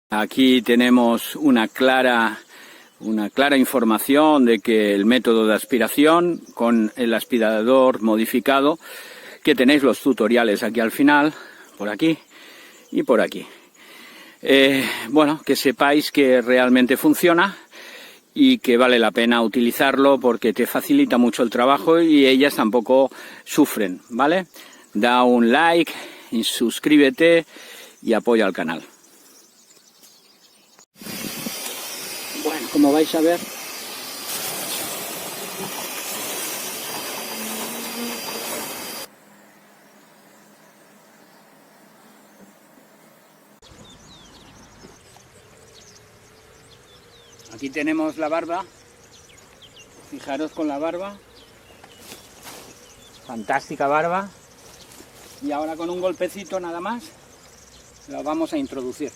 Aquí tenemos una clara información de que el método de aspiración con el aspirador modificado, que tenéis los tutoriales aquí al final, por aquí y por aquí. Bueno, que sepáis que realmente funciona y que vale la pena utilizarlo porque te facilita mucho el trabajo y ellas tampoco sufren, ¿vale? Da un like y suscríbete y apoya al canal. Bueno, como vais a ver, aquí tenemos la barba. Fijaros con la barba, fantástica barba, y ahora con un golpecito nada más la vamos a introducir.